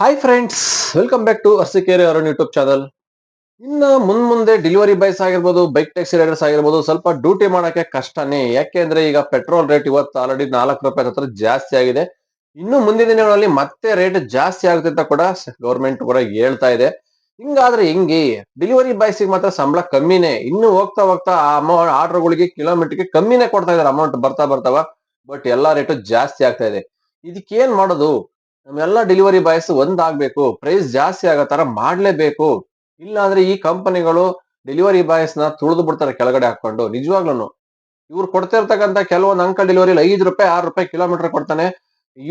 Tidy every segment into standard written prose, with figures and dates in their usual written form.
Hi friends, welcome back to Arsikere ಅವರ YouTube channel. ಇನ್ನ ಮುಂದೆ ಡೆಲಿವರಿ ಬಾಯ್ಸ್ ಆಗಿರ್ಬೋದು, ಬೈಕ್ ಟ್ಯಾಕ್ಸಿ ರೈಡರ್ಸ್ ಆಗಿರ್ಬೋದು, ಸ್ವಲ್ಪ ಡ್ಯೂಟಿ ಮಾಡಕ್ಕೆ ಕಷ್ಟನೇ. ಯಾಕೆಂದ್ರೆ ಈಗ ಪೆಟ್ರೋಲ್ ರೇಟ್ ಇವತ್ತು ಆಲ್ರೆಡಿ 4 ರೂಪಾಯಿ ಹತ್ರ ಜಾಸ್ತಿ ಆಗಿದೆ. ಇನ್ನು ಮುಂದಿನ ದಿನಗಳಲ್ಲಿ ಮತ್ತೆ ರೇಟ್ ಜಾಸ್ತಿ ಆಗುತ್ತೆ ಅಂತ ಕೂಡ ಗೌರ್ಮೆಂಟ್ ಕೂಡ ಹೇಳ್ತಾ ಇದೆ. ಹಿಂಗಾದ್ರೆ ಹೆಂಗೆ? ಡೆಲಿವರಿ ಬಾಯ್ಸ್ ಮಾತ್ರ ಸಂಬಳ ಕಮ್ಮಿನೇ. ಇನ್ನು ಹೋಗ್ತಾ ಹೋಗ್ತಾ ಆ ಆರ್ಡರ್ಗಳಿಗೆ ಕಿಲೋಮೀಟರ್ಗೆ ಕಮ್ಮಿನೇ ಕೊಡ್ತಾ ಇದಾರೆ ಅಮೌಂಟ್ ಬರ್ತಾ ಬರ್ತಾವ. ಬಟ್ ಎಲ್ಲಾ ರೇಟು ಜಾಸ್ತಿ ಆಗ್ತಾ ಇದೆ. ಇದಕ್ಕೇನ್ ಮಾಡೋದು? ನಮ್ಮೆಲ್ಲಾ ಡೆಲಿವರಿ ಬಾಯ್ಸ್ ಒಂದಾಗ್ಬೇಕು. ಪ್ರೈಸ್ ಜಾಸ್ತಿ ಆಗೋ ತರ ಮಾಡ್ಲೇಬೇಕು. ಇಲ್ಲ ಅಂದ್ರೆ ಈ ಕಂಪನಿಗಳು ಡೆಲಿವರಿ ಬಾಯ್ಸ್ ನ ತುಳಿದು ಬಿಡ್ತಾರೆ ಕೆಳಗಡೆ ಹಾಕೊಂಡು. ನಿಜವಾಗ್ಲೂನು ಇವ್ರು ಕೊಡ್ತಿರ್ತಕ್ಕಂತ ಕೆಲವೊಂದು ಅಂಕಲ್ ಡೆಲಿವರಿ ₹5 ₹6 ಕಿಲೋಮೀಟರ್ ಕೊಡ್ತಾನೆ.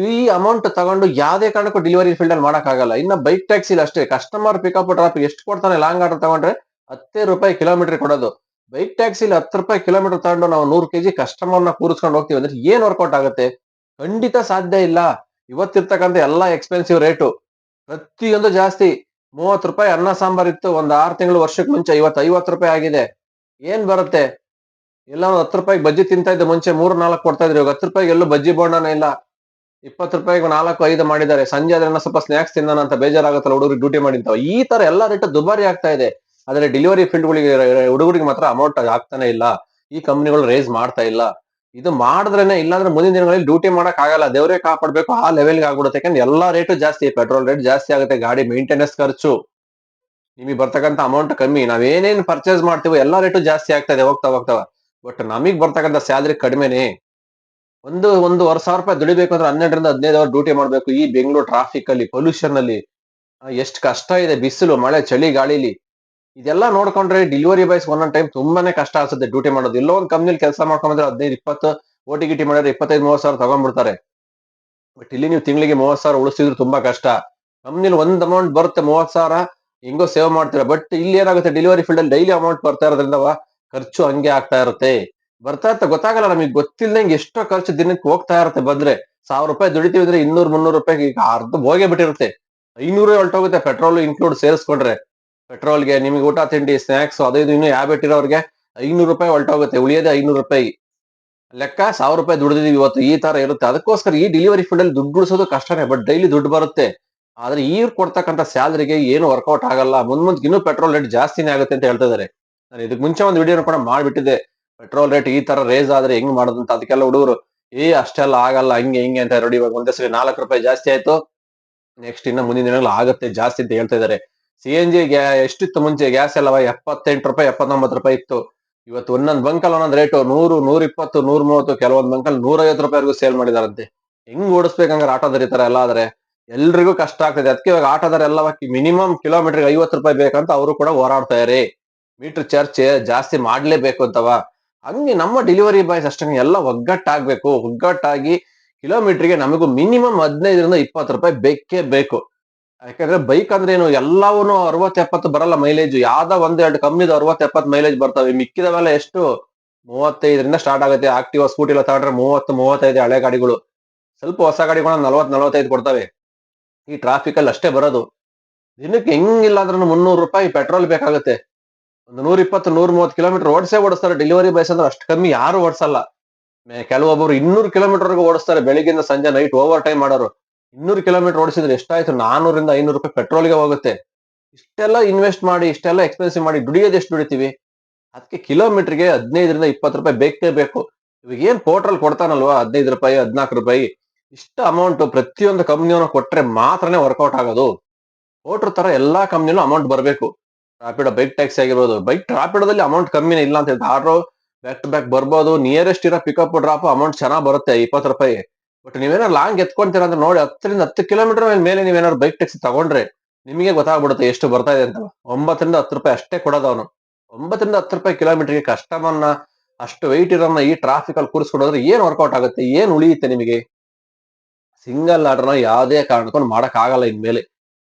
ಈ ಅಮೌಂಟ್ ತಗೊಂಡು ಯಾವ್ದೇ ಕಾರಣಕ್ಕೂ ಡೆಲಿವರಿ ಫೀಲ್ಡ್ ಅಲ್ಲಿ ಮಾಡಕ್ ಆಗಲ್ಲ. ಇನ್ನ ಬೈಕ್ ಟ್ಯಾಕ್ಸಿ ಅಷ್ಟೇ, ಕಸ್ಟಮರ್ ಪಿಕಪ್ ಡ್ರಾಪ್ ಎಷ್ಟು ಕೊಡ್ತಾನೆ ಲಾಂಗ್ ಆರ್ಡರ್ ತಗೊಂಡ್ರೆ ₹10 ಕಿಲೋಮೀಟರ್ ಕೊಡೋದು. ಬೈಕ್ ಟ್ಯಾಕ್ಸಿಲಿ ₹10 ಕಿಲೋಮೀಟರ್ ತಗೊಂಡು ನಾವು 100 kg ಕಸ್ಟಮರ್ ನ ಕೂರಿಸ್ಕೊಂಡು ಹೋಗ್ತೀವಿ ಅಂದ್ರೆ ಏನ್ ವರ್ಕೌಟ್ ಆಗುತ್ತೆ? ಖಂಡಿತ ಸಾಧ್ಯ ಇಲ್ಲ. ಇವತ್ತಿರ್ತಕ್ಕಂಥ ಎಲ್ಲಾ ಎಕ್ಸ್ಪೆನ್ಸಿವ್ ರೇಟು ಪ್ರತಿಯೊಂದು ಜಾಸ್ತಿ. ₹30 ಅನ್ನ ಸಾಂಬಾರ್ ಇತ್ತು ಒಂದ್ 6 ತಿಂಗಳು ವರ್ಷಕ್ಕೆ ಮುಂಚೆ, ಇವತ್ತು ₹50 ಆಗಿದೆ. ಏನ್ ಬರುತ್ತೆ? ಎಲ್ಲ ಒಂದ್ ₹10 ಬಜ್ಜಿ ತಿಂತಾ ಇದ್ದೆ ಮುಂಚೆ, 3-4 ಕೊಡ್ತಾ ಇದ್ರು. ಇವಾಗ ₹10 ಎಲ್ಲೂ ಬಜ್ಜಿ ಬೋಂಡನೇ ಇಲ್ಲ. ₹20 4-5 ಮಾಡಿದ್ದಾರೆ. ಸಂಜೆ ಆದ್ರೆ ಸ್ವಲ್ಪ ಸ್ನಾಕ್ಸ್ ತಿನ್ನೋಣ ಅಂತ ಬೇಜಾರಾಗುತ್ತಲ್ಲ ಹುಡುಗರಿಗೆ ಡ್ಯೂಟಿ ಮಾಡಿಂತಾವ. ಈ ತರ ಎಲ್ಲಾ ರೇಟ್ ದುಬಾರಿ ಆಗ್ತಾ ಇದೆ. ಆದ್ರೆ ಡೆಲಿವರಿ ಫೀಲ್ಡ್ ಗಳಿಗೆ ಹುಡುಗರಿಗೆ ಮಾತ್ರ ಅಮೌಂಟ್ ಆಗ್ತಾನೆ ಇಲ್ಲ. ಈ ಕಂಪನಿಗಳು ರೈಸ್ ಮಾಡ್ತಾ ಇಲ್ಲ. ಇದು ಮಾಡಿದ್ರೇನೆ, ಇಲ್ಲಾಂದ್ರೆ ಮುಂದಿನ ದಿನಗಳಲ್ಲಿ ಡ್ಯೂಟಿ ಮಾಡಕ್ ಆಗಲ್ಲ. ದೇವರೇ ಕಾಪಾಡ್ಬೇಕು, ಆ ಲೆವೆಲ್ಗೆ ಆಗ್ಬಿಡುತ್ತೆ. ಯಾಕಂದ್ರೆ ಎಲ್ಲಾ ರೇಟು ಜಾಸ್ತಿ. ಪೆಟ್ರೋಲ್ ರೇಟ್ ಜಾಸ್ತಿ ಆಗುತ್ತೆ, ಗಾಡಿ ಮೇಂಟೆನೆನ್ಸ್ ಖರ್ಚು, ನಿಮಗೆ ಬರ್ತಕ್ಕಂತ ಅಮೌಂಟ್ ಕಮ್ಮಿ. ನಾವೇನೇನ್ ಪರ್ಚೇಸ್ ಮಾಡ್ತೀವೋ ಎಲ್ಲಾ ರೇಟು ಜಾಸ್ತಿ ಆಗ್ತಾ ಇದೆ ಹೋಗ್ತಾ ಹೋಗ್ತಾ. ಬಟ್ ನಮಗ್ ಬರ್ತಕ್ಕಂತ ಸ್ಯಾಲರಿ ಕಡಿಮೆನೆ. ಒಂದೂವರೆ ಸಾವಿರ ರೂಪಾಯಿ ದುಡಿಬೇಕು ಅಂದ್ರೆ 12 ರಿಂದ 15 ಅವರ್ ಡ್ಯೂಟಿ ಮಾಡ್ಬೇಕು. ಈ ಬೆಂಗಳೂರು ಟ್ರಾಫಿಕ್ ಅಲ್ಲಿ, ಪೊಲ್ಯೂಷನ್ ಅಲ್ಲಿ ಎಷ್ಟು ಕಷ್ಟ ಇದೆ. ಬಿಸಿಲು, ಮಳೆ, ಚಳಿ, ಗಾಳಿಲಿ ಇದೆಲ್ಲ ನೋಡ್ಕೊಂಡ್ರೆ ಡೆಲಿವರಿ ಬಾಯ್ಸ್ ಒಂದೊಂದ್ ಟೈಮ್ ತುಂಬಾನೇ ಕಷ್ಟ ಅನ್ಸುತ್ತೆ ಡ್ಯೂಟಿ ಮಾಡೋದು. ಎಲ್ಲೋ ಒಂದ್ ಕಂಪ್ನಿಲಿ ಕೆಲಸ ಮಾಡ್ಕೊಂಡ್ರೆ 15-20 ಓಟಿ ಗಿಟಿ ಮಾಡಿದ್ರೆ 25-30 ಸಾವಿರ ತಗೊಂಡ್ಬಿಡ್ತಾರೆ. ಬಟ್ ಇಲ್ಲಿ ನೀವು ತಿಂಗಳಿಗೆ 30 ಸಾವಿರ ಉಳಿಸಿದ್ರು ತುಂಬಾ ಕಷ್ಟ. ಕಂಪ್ನಿಲಿ ಒಂದ್ ಅಮೌಂಟ್ ಬರುತ್ತೆ 30 ಸಾವಿರ, ಹೆಂಗೋ ಸೇವ್ ಮಾಡ್ತೀರಾ. ಬಟ್ ಇಲ್ಲಿ ಏನಾಗುತ್ತೆ, ಡೆಲಿವರಿ ಫೀಲ್ಡ್ ಅಲ್ಲಿ ಡೈಲಿ ಅಮೌಂಟ್ ಬರ್ತಾ ಇರೋದ್ರಿಂದ ಖರ್ಚು ಹಂಗೆ ಆಗ್ತಾ ಇರುತ್ತೆ. ಬರ್ತಾ ಇರ್ತಾ ಗೊತ್ತಾಗಲ್ಲ, ನಮಗೆ ಗೊತ್ತಿಲ್ಲದಂಗೆ ಎಷ್ಟೋ ಖರ್ಚು ದಿನಕ್ಕೆ ಹೋಗ್ತಾ ಇರುತ್ತೆ. ಬಂದ್ರೆ ₹1000 ದುಡಿತೀವಿ ಅಂದ್ರೆ 200-300 ಈಗ ಅರ್ಧ ಹೋಗೇ ಬಿಟ್ಟಿರುತ್ತೆ. 500 ಹೊರಟೋಗುತ್ತೆ ಪೆಟ್ರೋಲ್ ಇನ್ಕ್ಲೂಡ್ ಸೇರಿಸ್ಕೊಂಡ್ರೆ. ಪೆಟ್ರೋಲ್ಗೆ, ನಿಮಗೆ ಊಟ ತಿಂಡಿ ಸ್ನಾಕ್ಸ್ ಅದು ಇದು ಇನ್ನೂ ಹ್ಯಾಬಿಟ್ ಇರೋರಿಗೆ ₹500 ಹೊರಟೋಗುತ್ತೆ. ಉಳಿಯೋದೇ ₹500. ಲೆಕ್ಕ ₹1000 ದುಡಿದಿದೀವಿ ಇವತ್ತು, ಈ ತರ ಇರುತ್ತೆ. ಅದಕ್ಕೋಸ್ಕರ ಈ ಡೆಲಿವರಿ ಫೀಲ್ಡ್ ಅಲ್ಲಿ ದುಡ್ಡು ಉಳಿಸೋದು ಕಷ್ಟನೇ. ಬಟ್ ಡೈಲಿ ದುಡ್ಡು ಬರುತ್ತೆ. ಆದ್ರೆ ಇವ್ರು ಕೊಡ್ತಕ್ಕಂತ ಸ್ಯಾಲರಿಗೆ ಏನು ವರ್ಕೌಟ್ ಆಗಲ್ಲ. ಮುಂದ್ ಇನ್ನೂ ಪೆಟ್ರೋಲ್ ರೇಟ್ ಜಾಸ್ತಿನೇ ಆಗುತ್ತೆ ಅಂತ ಹೇಳ್ತಾ ಇದಾರೆ. ನಾನು ಇದಕ್ ಮುಂಚೆ ಒಂದು ವಿಡಿಯೋನ ಕೂಡ ಮಾಡ್ಬಿಟ್ಟಿದ್ದೆ. ಪೆಟ್ರೋಲ್ ರೇಟ್ ಈ ತರ ರೇಸ್ ಆದ್ರೆ ಹೆಂಗ್ ಮಾಡೋದು ಅಂತ. ಅದಕ್ಕೆಲ್ಲ ಹುಡುಗರು ಅಷ್ಟೆಲ್ಲ ಆಗಲ್ಲ ಹಂಗೆ ಹಿಂಗೆ ಅಂತ ನೋಡಿ. ಇವಾಗ ಒಂದೇ ಸರಿ ₹4 ಜಾಸ್ತಿ ಆಯ್ತು. ನೆಕ್ಸ್ಟ್ ಇನ್ನ ಮುಂದಿನ ದಿನಗಳಲ್ಲಿ ಆಗುತ್ತೆ ಜಾಸ್ತಿ ಅಂತ ಹೇಳ್ತಾ ಇದಾರೆ. CNG ಎಷ್ಟಿತ್ತು ಮುಂಚೆ ಗ್ಯಾಸ್ ಎಲ್ಲ? ₹78 ₹79 ಇತ್ತು. ಇವತ್ತು ಒಂದೊಂದ್ ಬಂಕಲ್ ಒಂದೊಂದ್ ರೇಟು 100, 120, 130, ಕೆಲವೊಂದ್ ಬಂಕಲ್ ₹150 ಸೇಲ್ ಮಾಡಿದಾರಂತೆ. ಹೆಂಗ್ ಓಡಿಸ್ಬೇಕಂದ್ರೆ ಆಟೋದವ್ರು ಈ ತರ ಎಲ್ಲ ಆದ್ರೆ? ಎಲ್ರಿಗೂ ಕಷ್ಟ ಆಗ್ತದೆ. ಅದಕ್ಕೆ ಇವಾಗ ಆಟೋದವರೆಲ್ಲ ಮಿನಿಮಮ್ ಕಿಲೋಮೀಟರ್ಗೆ ₹50 ಬೇಕಂತ ಅವರು ಕೂಡ ಹೋರಾಡ್ತಾ ಇದಾರೆ. ಮೀಟರ್ ಚಾರ್ಜ್ ಜಾಸ್ತಿ ಮಾಡ್ಲೇಬೇಕು ಅಂತವ. ಹಂಗೆ ನಮ್ಮ ಡೆಲಿವರಿ ಬಾಯ್ಸ್ ಅಷ್ಟೇ ಎಲ್ಲ ಒಗ್ಗಟ್ಟಾಗ್ಬೇಕು. ಒಗ್ಗಟ್ಟಾಗಿ ಕಿಲೋಮೀಟರ್ಗೆ ನಮಗೂ ಮಿನಿಮಮ್ ₹15-20 ಬೇಕೇ ಬೇಕು. ಯಾಕಂದ್ರೆ ಬೈಕ್ ಅಂದ್ರೆ ಏನು, ಎಲ್ಲವೂನು 60-70 ಬರಲ್ಲ ಮೈಲೇಜ್. ಯಾವ್ದೋ ಒಂದೆರಡು ಕಂಪ್ನಿದು 60-70 ಮೈಲೇಜ್ ಬರ್ತವೆ. ಮಿಕ್ಕಿದವೆಲ್ಲ ಎಷ್ಟು 35ರಿಂದ ಸ್ಟಾರ್ಟ್ ಆಗುತ್ತೆ. ಆಕ್ಟಿವಾ ಸ್ಕೂಟಿ ಎಲ್ಲ ತಗೊಂಡ್ರೆ 30-35 ಹಳೆ ಗಾಡಿಗಳು. ಸ್ವಲ್ಪ ಹೊಸ ಗಾಡಿಗಳು 40-45 ಕೊಡ್ತವೆ. ಈ ಟ್ರಾಫಿಕ್ ಅಲ್ಲಿ ಅಷ್ಟೇ ಬರೋದು. ದಿನಕ್ಕೆ ಹೆಂಗಿಲ್ಲ ಅಂದ್ರೂ ₹300 ಪೆಟ್ರೋಲ್ ಬೇಕಾಗುತ್ತೆ. ಒಂದು 120-130 ಕಿಲೋಮೀಟರ್ ಓಡಿಸ್ತಾರೆ ಡೆಲಿವರಿ ಬಾಯ್ಸ್ ಅಂದ್ರೆ. ಅಷ್ಟು ಕಮ್ಮಿ ಯಾರು ಓಡಿಸಲ್ಲ. ಕೆಲವೊಬ್ಬರು 200 ಕಿಲೋಮೀಟರ್ ವರೆಗೂ ಓಡಿಸ್ತಾರೆ, ಬೆಳಿಗ್ಗೆಯಿಂದ ಸಂಜೆ ನೈಟ್ ಓವರ್ ಟೈಮ್ ಮಾಡೋರು. 200 ಕಿಲೋಮೀಟರ್ ಓಡಿಸಿದ್ರೆ ಎಷ್ಟಾಯ್ತು? ₹400-500 ಪೆಟ್ರೋಲ್ಗೆ ಹೋಗುತ್ತೆ. ಇಷ್ಟೆಲ್ಲ ಇನ್ವೆಸ್ಟ್ ಮಾಡಿ, ಇಷ್ಟೆಲ್ಲ ಎಕ್ಸ್ಪೆನ್ಸಿವ್ ಮಾಡಿ ದುಡಿಯೋದು ಎಷ್ಟು ದುಡಿತೀವಿ? ಅದಕ್ಕೆ ಕಿಲೋಮೀಟರ್ಗೆ ₹15-20 ಬೇಕೇ ಬೇಕು. ಇವಾಗ ಏನ್ ಪೋರ್ಟ್ರಲ್ ಕೊಡ್ತಾನಲ್ವಾ ₹15, ₹14, ಇಷ್ಟ ಅಮೌಂಟ್ ಪ್ರತಿಯೊಂದು ಕಂಪ್ನಿಯವನು ಕೊಟ್ರೆ ಮಾತ್ರನೇ ವರ್ಕೌಟ್ ಆಗೋದು. ಪೋರ್ಟ್ರ್ ತರ ಎಲ್ಲಾ ಕಂಪ್ನಿಲೂ ಅಮೌಂಟ್ ಬರಬೇಕು. ರಾಪಿಡೋ ಬೈಕ್ ಟ್ಯಾಕ್ಸಿ ಆಗಿರ್ಬೋದು. ಬೈಕ್ ರಾಪಿಡೋದಲ್ಲಿ ಅಮೌಂಟ್ ಕಮ್ಮಿನೇ ಇಲ್ಲ ಅಂತ ಹೇಳ್ತಾರೆ. ಆರ್ಡರ್ ಬ್ಯಾಕ್ ಟು ಬ್ಯಾಕ್ ಬರ್ಬೋದು. ನಿಯರೆಸ್ಟ್ ಇರೋ ಪಿಕಪ್ ಡ್ರಾಪ್ ಅಮೌಂಟ್ ಚೆನ್ನಾಗ್ ಬರುತ್ತೆ ₹20. ಬಟ್ ನೀವೇನಾದ್ರು ಲಾಂಗ್ ಎತ್ಕೊಂತೀರ ಅಂದ್ರೆ ನೋಡಿ, 10ರಿಂದ 10 ಕಿಲೋಮೀಟರ್ ಮೇಲೆ ನೀವೇನಾದ್ರು ಬೈಕ್ ಟ್ಯಾಕ್ಸಿ ತಗೊಂಡ್ರೆ ನಿಮಗೆ ಗೊತ್ತಾಗ್ಬಿಡುತ್ತೆ ಎಷ್ಟು ಬರ್ತಾ ಇದೆ ಅಂತ. ₹9-10 ಅಷ್ಟೇ ಕೊಡೋದು ಅವನು. ₹9-10 ಕಿಲೋಮೀಟರ್ಗೆ ಕಸ್ಟಮರ್ನ ಅಷ್ಟು ವೆಯ್ಟ್ ಇರೋನ್ನ ಈ ಟ್ರಾಫಿಕ್ ಅಲ್ಲಿ ಕೂರಿಸ್ಕೊಂಡು ಹೋದ್ರೆ ಏನ್ ವರ್ಕೌಟ್ ಆಗುತ್ತೆ? ಏನ್ ಉಳಿಯುತ್ತೆ ನಿಮಗೆ? ಸಿಂಗಲ್ ಆರ್ಡರ್ನ ಯಾವುದೇ ಕಾರಣಕ್ಕೂ ಮಾಡಕ್ ಆಗಲ್ಲ ಇನ್ಮೇಲೆ.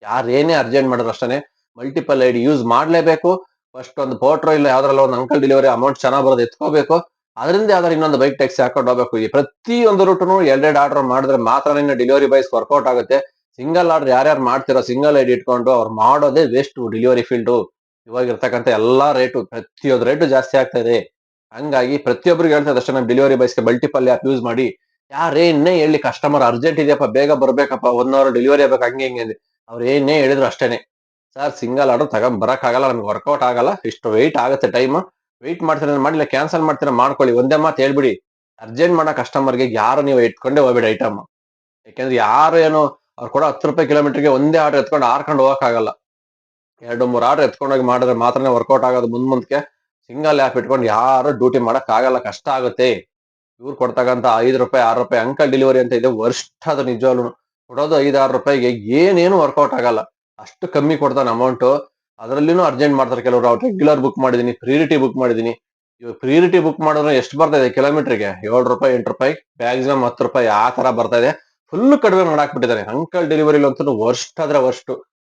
ಯಾರೇನೇ ಅರ್ಜೆಂಟ್ ಮಾಡಿದ್ರು ಅಷ್ಟೇ ಮಲ್ಟಿಪಲ್ ಐಡಿ ಯೂಸ್ ಮಾಡ್ಲೇಬೇಕು. ಫಸ್ಟ್ ಒಂದು ಪೋರ್ಟ್ರೋ ಇಲ್ಲ ಯಾವ್ದ್ರಲ್ಲ ಒಂದು ಅಂಕಲ್ ಡೆಲಿವರಿ ಅಮೌಂಟ್ ಚೆನ್ನಾಗ್ ಬರೋದು ಎತ್ಕೋಬೇಕು. ಅದರಿಂದ ಯಾವ್ದಾರು ಇನ್ನೊಂದು ಬೈಕ್ ಟ್ಯಾಕ್ಸಿ ಹಾಕೊಂಡು ಹೋಗ್ಬೇಕು. ಈ ಪ್ರತಿಯೊಂದು ರೂಟ್ನು ಎರಡೆರಡು ಆರ್ಡರ್ ಮಾಡಿದ್ರೆ ಮಾತ್ರ ನಿನ್ನ ಡೆಲಿವರಿ ಬಾಯ್ಸ್ ವರ್ಕೌಟ್ ಆಗುತ್ತೆ. ಸಿಂಗಲ್ ಆರ್ಡರ್ ಯಾರ್ಯಾರು ಮಾಡ್ತಿರೋ ಸಿಂಗಲ್ ಐಡಿ ಇಟ್ಕೊಂಡು ಅವ್ರು ಮಾಡೋದೇ ವೇಸ್ಟ್ ಡೆಲಿವರಿ ಫೀಲ್ಡ್. ಇವಾಗ ಇರ್ತಕ್ಕಂಥ ಎಲ್ಲಾ ರೇಟು, ಪ್ರತಿಯೊಂದು ರೇಟು ಜಾಸ್ತಿ ಆಗ್ತಾ ಇದೆ. ಹಂಗಾಗಿ ಪ್ರತಿಯೊಬ್ಬರಿಗೆ ಹೇಳ್ತಾ ಇದ್ದಷ್ಟೇ ನಮ್ಮ ಡೆಲಿವರಿ ಬಾಯ್ಸ್ಗೆ ಮಲ್ಟಿಪಲ್ ಆ್ಯಪ್ ಯೂಸ್ ಮಾಡಿ. ಯಾರೇನೇ ಹೇಳಿ, ಕಸ್ಟಮರ್ ಅರ್ಜೆಂಟ್ ಇದೆಯಪ್ಪ ಬೇಗ ಬರ್ಬೇಕಪ್ಪ 1 ಅವರ್ ಡೆಲಿವರಿ ಆಗ್ಬೇಕು ಹಂಗೆ ಹಿಂಗೆ ಅವ್ರು ಏನೇ ಹೇಳಿದ್ರು ಅಷ್ಟೇನೆ. ಸರ್ ಸಿಂಗಲ್ ಆರ್ಡರ್ ತಗೊಂಡ್ ಬರಕ್ಕಾಗಲ್ಲ, ನಮ್ಗೆ ವರ್ಕೌಟ್ ಆಗಲ್ಲ, ಇಷ್ಟು ವೆಯ್ಟ್ ಆಗುತ್ತೆ ಟೈಮ್, ವೆಯ್ಟ್ ಮಾಡ್ತೀರಾ ಮಾಡಿಲ್ಲ, ಕ್ಯಾನ್ಸಲ್ ಮಾಡ್ತೀರಾ ಮಾಡ್ಕೊಳ್ಳಿ, ಒಂದೇ ಮಾತು ಹೇಳ್ಬಿಡಿ. ಅರ್ಜೆಂಟ್ ಮಾಡೋ ಕಸ್ಟಮರ್ಗೆ ಯಾರು ನೀವು ಇಟ್ಕೊಂಡೇ ಹೋಗ್ಬೇಡಿ ಐಟಮ್. ಯಾಕೆಂದ್ರೆ ಯಾರು ಏನು ಅವ್ರು ಕೊಡೋ 10 ರೂಪಾಯಿ ಕಿಲೋಮೀಟರ್ಗೆ ಒಂದೇ ಆರ್ಡರ್ ಎತ್ಕೊಂಡು ಹಾರ್ಕೊಂಡು ಹೋಗಕ್ಕಾಗಲ್ಲ. 2-3 ಆರ್ಡರ್ ಎತ್ಕೊಂಡೋಗಿ ಮಾಡಿದ್ರೆ ಮಾತ್ರನೇ ವರ್ಕೌಟ್ ಆಗೋದು ಮುಂದಕ್ಕೆ. ಸಿಂಗಲ್ ಆ್ಯಪ್ ಇಟ್ಕೊಂಡು ಯಾರು ಡ್ಯೂಟಿ ಮಾಡಕ್ ಆಗಲ್ಲ, ಕಷ್ಟ ಆಗುತ್ತೆ. ಇವ್ರು ಕೊಡ್ತಕ್ಕಂತ ₹5 ₹6 ಅಂಕಲ್ ಡೆಲಿವರಿ ಅಂತ ಇದೆ, ವರ್ಸ್ಟ್ ಅದು ನಿಜವಾಗ್ಲೂ. ಕೊಡೋದು 5-6 ರೂಪಾಯಿಗೆ ಏನೇನು ವರ್ಕೌಟ್ ಆಗಲ್ಲ. ಅಷ್ಟು ಕಮ್ಮಿ ಕೊಡ್ತಾನೆ ಅಮೌಂಟ್. ಅದ್ರಲ್ಲಿನೂ ಅರ್ಜೆಂಟ್ ಮಾಡ್ತಾರೆ ಕೆಲವರು. ರೆಗ್ಯುಲರ್ ಬುಕ್ ಮಾಡಿದೀನಿ, ಪ್ರಿಯಾರಿಟಿ ಬುಕ್ ಮಾಡಿದೀನಿ. ಇವಾಗ ಪ್ರಿಯಾರಿಟಿ ಬುಕ್ ಮಾಡಿದ್ರೆ ಎಷ್ಟು ಬರ್ತಾ ಇದೆ ಕಿಲೋಮೀಟರ್ಗೆ? ₹7 ₹8, ಮ್ಯಾಕ್ಸಿಮಮ್ ₹10 ಆ ತರ ಬರ್ತಾ ಇದೆ. ಫುಲ್ ಕಡಿಮೆ ಮಾಡಾಕ್ಬಿಟ್ಟಿದ್ದಾರೆ. ಅಂಕಲ್ ಡೆಲಿವರಿಲಂತೂ ವರ್ಸ್ಟ್ ಆದ್ರೆ ವರ್ಸ್ಟ್.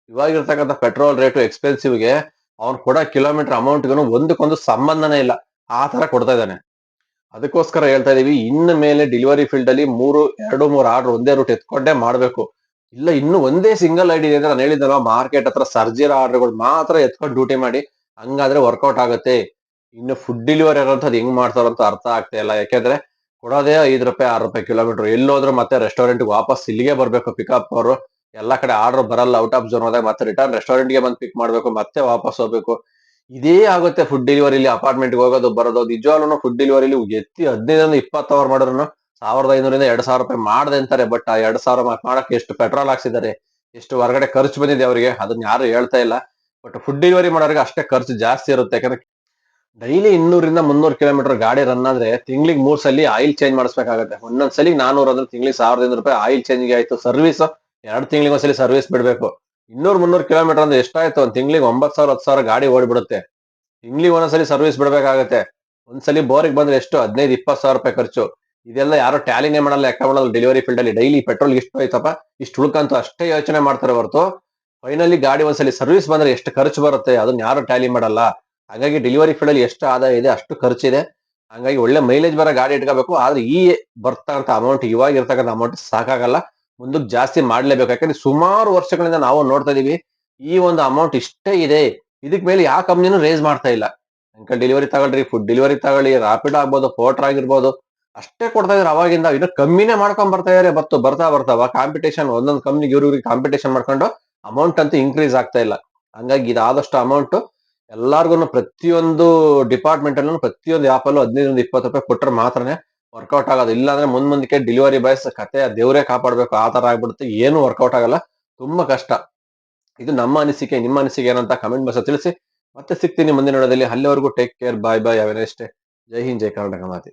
ಇವಾಗಿರ್ತಕ್ಕಂಥ ಪೆಟ್ರೋಲ್ ರೇಟು ಎಕ್ಸ್ಪೆನ್ಸಿವ್ಗೆ ಅವ್ನು ಕೊಡೋ ಕಿಲೋಮೀಟರ್ ಅಮೌಂಟ್ಗೂ ಒಂದಕ್ಕೊಂದು ಸಂಬಂಧನೇ ಇಲ್ಲ. ಆ ತರ ಕೊಡ್ತಾ ಇದ್ದಾನೆ. ಅದಕ್ಕೋಸ್ಕರ ಹೇಳ್ತಾ ಇದೀವಿ, ಇನ್ನು ಮೇಲೆ ಡೆಲಿವರಿ ಫೀಲ್ಡ್ ಅಲ್ಲಿ 2-3 ಆರ್ಡರ್ ಒಂದೇ ರೂಟ್ ಎತ್ಕೊಂಡೇ ಮಾಡ್ಬೇಕು. ಇಲ್ಲ ಇನ್ನು ಒಂದೇ ಸಿಂಗಲ್ ಐಡಿ ಇದೆ ನಾನು ಹೇಳಿದ್ದಲ್ವಾ, ಮಾರ್ಕೆಟ್ ಹತ್ರ ಸರ್ಜಿರೋ ಆರ್ಡರ್ಗಳು ಮಾತ್ರ ಎತ್ಕೊಂಡು ಡ್ಯೂಟಿ ಮಾಡಿ. ಹಂಗಾದ್ರೆ ವರ್ಕೌಟ್ ಆಗುತ್ತೆ. ಇನ್ನು ಫುಡ್ ಡೆಲಿವರಿ ಅನ್ನೋಂಥದ್ದು ಹೆಂಗ್ ಮಾಡ್ತಾರಂತ ಅರ್ಥ ಆಗ್ತಾ ಇಲ್ಲ. ಯಾಕೆಂದ್ರೆ ಕೊಡೋದೇ ₹5 ₹6 ಕಿಲೋಮೀಟರ್. ಎಲ್ಲೋದ್ರು ಮತ್ತೆ ರೆಸ್ಟೋರೆಂಟ್ ವಾಪಸ್ ಇಲ್ಲಿಗೆ ಬರ್ಬೇಕು ಪಿಕಪ್ ಅವರು. ಎಲ್ಲಾ ಕಡೆ ಆರ್ಡರ್ ಬರಲ್ಲ, ಔಟ್ ಆಫ್ ಝೋನ್ ಹೋದಾಗ ಮತ್ತೆ ರಿಟರ್ನ್ ರೆಸ್ಟೋರೆಂಟ್ಗೆ ಬಂದು ಪಿಕ್ ಮಾಡ್ಬೇಕು, ಮತ್ತೆ ವಾಪಸ್ ಹೋಗ್ಬೇಕು. ಇದೇ ಆಗುತ್ತೆ ಫುಡ್ ಡೆಲಿವರಿಲಿ. ಅಪಾರ್ಟ್ಮೆಂಟ್ಗೆ ಹೋಗೋದು ಬರೋದು. ನಿಜವಾಗ್ಲೂ ಫುಡ್ ಡೆಲಿವರಿಲಿ ಎತ್ತಿ 15-20 ಅವರ್ ಮಾಡಿದ್ರು ₹1500 ₹2000 ಮಾಡ್ದೆ ಅಂತಾರೆ. ಬಟ್ ಆ 2000 ಮಾಡಕ್ಕೆ ಎಷ್ಟು ಪೆಟ್ರೋಲ್ ಹಾಕ್ಸಿದ್ದಾರೆ, ಎಷ್ಟು ಹೊರಗಡೆ ಖರ್ಚು ಬಂದಿದೆ ಅವರಿಗೆ, ಅದನ್ನ ಯಾರು ಹೇಳ್ತಾ ಇಲ್ಲ. ಬಟ್ ಫುಡ್ ಡೆಲಿವರಿ ಮಾಡೋರಿಗೆ ಅಷ್ಟೇ ಖರ್ಚು ಜಾಸ್ತಿ ಇರುತ್ತೆ. ಯಾಕಂದ್ರೆ ಡೈಲಿ 200-300 ಕಿಲೋಮೀಟರ್ ಗಾಡಿ ರನ್ ಆದ್ರೆ ತಿಂಗಳಿಗೆ 3 ಸಲ ಆಯಿಲ್ ಚೇಂಜ್ ಮಾಡಿಸ್ಬೇಕಾಗುತ್ತೆ. ಒಂದೊಂದ್ ಸಲ 400 ಅಂದ್ರೆ ತಿಂಗಳಿಗೆ ₹1500 ಆಯಿಲ್ ಚೇಂಜ್ಗೆ ಆಯ್ತು. ಸರ್ವಿಸ್ 2 ತಿಂಗಳಿಗೆ ಒಂದ್ಸಲಿ ಸರ್ವಿಸ್ ಬಿಡ್ಬೇಕು. 200-300 ಕಿಲೋಮೀಟರ್ ಅಂದ್ರೆ ಎಷ್ಟಾಯ್ತು? ಒಂದ್ ತಿಂಗಳಿಗೆ 9,000 10,000 ಗಾಡಿ ಓಡ್ಬಿಡುತ್ತೆ. ತಿಂಗ್ಳಿಗೆ ಒಂದೊಂದ್ಸಲಿ ಸರ್ವಿಸ್ ಬಿಡ್ಬೇಕಾಗತ್ತೆ. ಒಂದ್ಸಲಿ ಬೋರಿಗೆ ಬಂದ್ರೆ ಎಷ್ಟು? 15-20 ಸಾವಿರ ಖರ್ಚು. ಇದೆಲ್ಲ ಯಾರು ಟ್ಯಾಲಿನೇ ಮಾಡಲ್ಲ, ಲೆಕ್ಕ ಮಾಡಲ್ಲ. ಡೆಲಿವರಿ ಫೀಲ್ಡ್ ಅಲ್ಲಿ ಡೈಲಿ ಪೆಟ್ರೋಲ್ ಇಷ್ಟು ಹೋಯ್ತಪ್ಪ, ಇಷ್ಟು ಉಳ್ಕಂತು ಅಷ್ಟೇ ಯೋಚನೆ ಮಾಡ್ತಾರೆ ಹೊರತು ಫೈನಲಿ ಗಾಡಿ ಒಂದ್ಸಲಿ ಸರ್ವಿಸ್ ಬಂದ್ರೆ ಎಷ್ಟು ಖರ್ಚು ಬರುತ್ತೆ ಅದನ್ನ ಯಾರು ಟ್ಯಾಲಿ ಮಾಡಲ್ಲ. ಹಾಗಾಗಿ ಡೆಲಿವರಿ ಫೀಲ್ಡ್ ಅಲ್ಲಿ ಎಷ್ಟು ಆದಾಯ ಇದೆ ಅಷ್ಟು ಖರ್ಚಿದೆ. ಹಂಗಾಗಿ ಒಳ್ಳೆ ಮೈಲೇಜ್ ಬರೋ ಗಾಡಿ ಇಟ್ಕೋಬೇಕು. ಆದ್ರೆ ಈ ಬರ್ತಕ್ಕಂಥ ಅಮೌಂಟ್, ಇವಾಗ ಇರ್ತಕ್ಕಂಥ ಅಮೌಂಟ್ ಸಾಕಾಗಲ್ಲ. ಮುಂದಕ್ಕೆ ಜಾಸ್ತಿ ಮಾಡ್ಲೇಬೇಕು. ಯಾಕಂದ್ರೆ ಸುಮಾರು ವರ್ಷಗಳಿಂದ ನಾವು ನೋಡ್ತಾ ಇದೀವಿ ಈ ಒಂದು ಅಮೌಂಟ್ ಇಷ್ಟೇ ಇದೆ. ಇದಕ್ ಮೇಲೆ ಯಾವ ಕಂಪ್ನಿನೂ ರೇಸ್ ಮಾಡ್ತಾ ಇಲ್ಲ. ಅಂಕಲ್ ಡೆಲಿವರಿ ತಗೊಳ್ರಿ, ಫುಡ್ ಡೆಲಿವರಿ ತಗೊಳ್ಳಿ, ರಾಪಿಡ್ ಆಗ್ಬೋದು, ಪೋರ್ಟರ್ ಆಗಿರ್ಬೋದು, ಅಷ್ಟೇ ಕೊಡ್ತಾ ಇದಾರೆ ಅವಾಗಿಂದ. ಇನ್ನು ಕಮ್ಮಿನೇ ಮಾಡ್ಕೊಂಡ್ ಬರ್ತಾ ಇದಾರೆ. ಬರ್ತಾ ಬರ್ತಾವ ಕಾಂಪಿಟೇಷನ್, ಒಂದೊಂದು ಕಂಪ್ನಿಗೆ ಇವ್ರಿಗೆ ಕಾಂಪಿಟೇಷನ್ ಮಾಡ್ಕೊಂಡು ಅಮೌಂಟ್ ಅಂತೂ ಇನ್ಕ್ರೀಸ್ ಆಗ್ತಾ ಇಲ್ಲ. ಹಂಗಾಗಿ ಇದಾದಷ್ಟು ಅಮೌಂಟ್ ಎಲ್ಲಾರ್ಗು ಪ್ರತಿಯೊಂದು ಡಿಪಾರ್ಟ್ಮೆಂಟ್ ಅಲ್ಲೂ ಪ್ರತಿಯೊಂದು ಆಪ್ ಅಲ್ಲೂ ₹15-20 ಕೊಟ್ರೆ ಮಾತ್ರನೇ ವರ್ಕೌಟ್ ಆಗೋದು. ಇಲ್ಲಾಂದ್ರೆ ಮುಂದಕ್ಕೆ ಡೆಲಿವರಿ ಬಾಯ್ಸ್ ಕತೆ ದೇವರೇ ಕಾಪಾಡ್ಬೇಕು ಆ ತರ ಆಗ್ಬಿಡುತ್ತೆ. ಏನು ವರ್ಕೌಟ್ ಆಗಲ್ಲ, ತುಂಬಾ ಕಷ್ಟ. ಇದು ನಮ್ಮ ಅನಿಸಿಕೆ. ನಿಮ್ಮ ಅನಿಸಿಕೆ ಏನಂತ ಕಮೆಂಟ್ ಬಾಕ್ಸ್ ತಿಳಿಸಿ. ಮತ್ತೆ ಸಿಗ್ತೀನಿ ಮುಂದಿನ ವಿಡಿಯೋದಲ್ಲಿ. ಅಲ್ಲಿವರೆಗೂ take care, bye bye, have a nice day. Jai Hind, Jai Karnataka ಮಾತೆ.